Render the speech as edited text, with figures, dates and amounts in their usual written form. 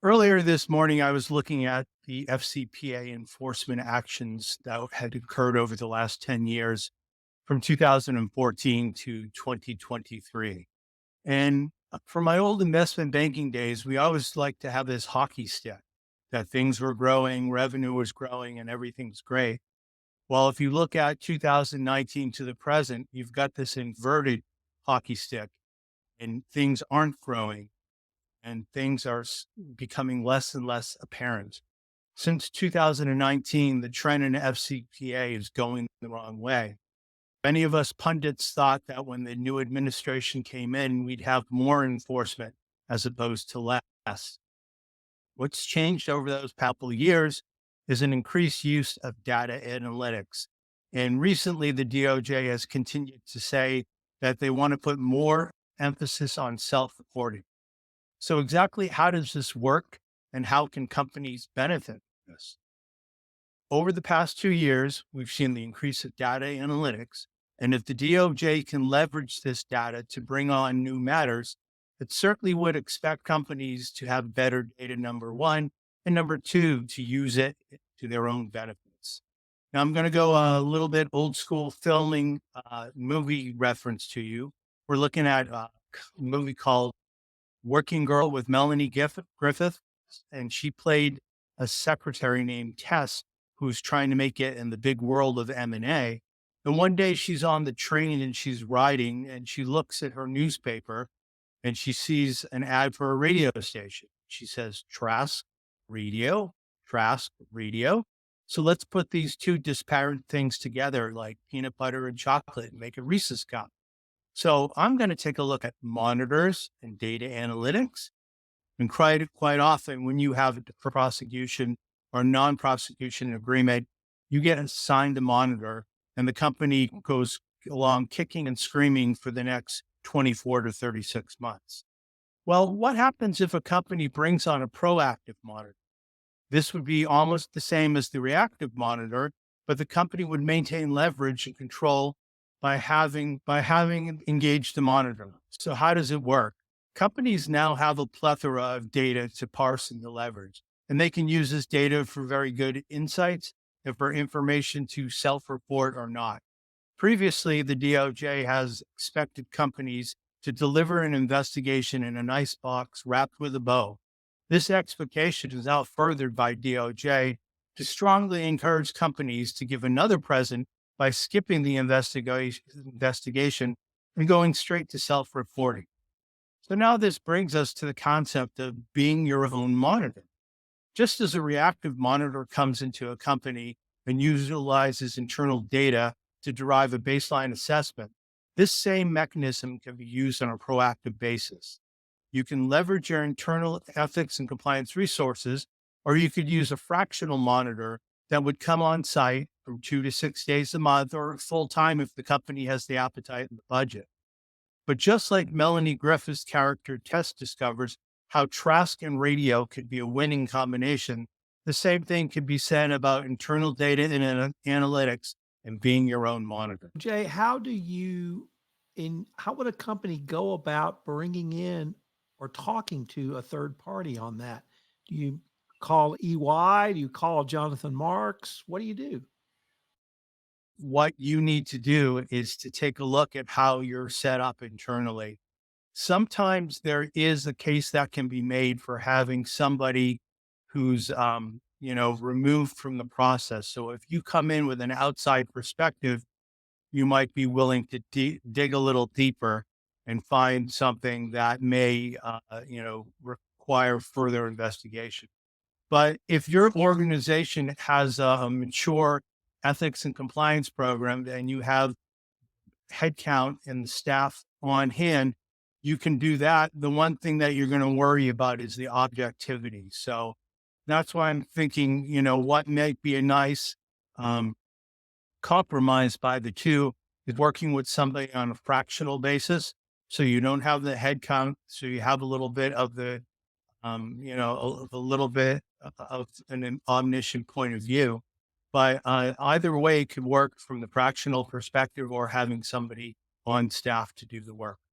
Earlier this morning, I was looking at the FCPA enforcement actions that had occurred over the last 10 years from 2014 to 2023. And from my old investment banking days, we always like to have this hockey stick that things were growing, revenue was growing, and everything's great. Well, if you look at 2019 to the present, you've got this inverted hockey stick and things aren't growing and things are becoming less and less apparent. Since 2019, the trend in FCPA is going the wrong way. Many of us pundits thought that when the new administration came in, we'd have more enforcement as opposed to less. What's changed over those couple of years is an increased use of data analytics. And recently, the DOJ has continued to say that they want to put more emphasis on self reporting. So, exactly how does this work and how can companies benefit from this? Over the past 2 years, we've seen the increase of data analytics. And if the DOJ can leverage this data to bring on new matters, it certainly would expect companies to have better data, number one, and number two, to use it to their own benefits. Now, I'm going to go a little bit old school filming movie reference to you. We're looking at a movie called Working Girl with Melanie Griffith, and she played a secretary named Tess who's trying to make it in the big world of M&A. And one day she's on the train and she's riding and she looks at her newspaper and she sees an ad for a radio station. She says, Trask Radio, Trask Radio. So let's put these two disparate things together like peanut butter and chocolate and make a Reese's cup. So I'm going to take a look at monitors and data analytics. And quite often, when you have a prosecution or non-prosecution agreement, you get assigned a monitor and the company goes along kicking and screaming for the next 24 to 36 months. Well, what happens if a company brings on a proactive monitor? This would be almost the same as the reactive monitor, but the company would maintain leverage and control by having engaged the monitor. So how does it work? Companies now have a plethora of data to parse and to leverage, and they can use this data for very good insights and for information to self-report or not. Previously, the DOJ has expected companies to deliver an investigation in a nice box wrapped with a bow. This expectation is now furthered by DOJ to strongly encourage companies to give another present by skipping the investigation and going straight to self-reporting. So now this brings us to the concept of being your own monitor. Just as a reactive monitor comes into a company and utilizes internal data to derive a baseline assessment, this same mechanism can be used on a proactive basis. You can leverage your internal ethics and compliance resources, or you could use a fractional monitor that would come on site from 2 to 6 days a month or full time if the company has the appetite and the budget. But just like Melanie Griffith's character Tess discovers how Trask and radio could be a winning combination, the same thing could be said about internal data and analytics and being your own monitor. Jay, how would a company go about bringing in or talking to a third party on that? Do you call EY? Do you call Jonathan Marks? What do you do? What you need to do is to take a look at how you're set up internally. Sometimes there is a case that can be made for having somebody who's, removed from the process. So if you come in with an outside perspective, you might be willing to dig a little deeper and find something that may, require further investigation. But if your organization has a mature ethics and compliance program and you have headcount and the staff on hand, you can do that. The one thing that you're going to worry about is the objectivity. So that's why I'm thinking, what might be a nice um, compromise by the two is working with somebody on a fractional basis. So you don't have the headcount. So you have a little bit of the, a little bit of an omniscient point of view. But either way could work from the fractional perspective or having somebody on staff to do the work.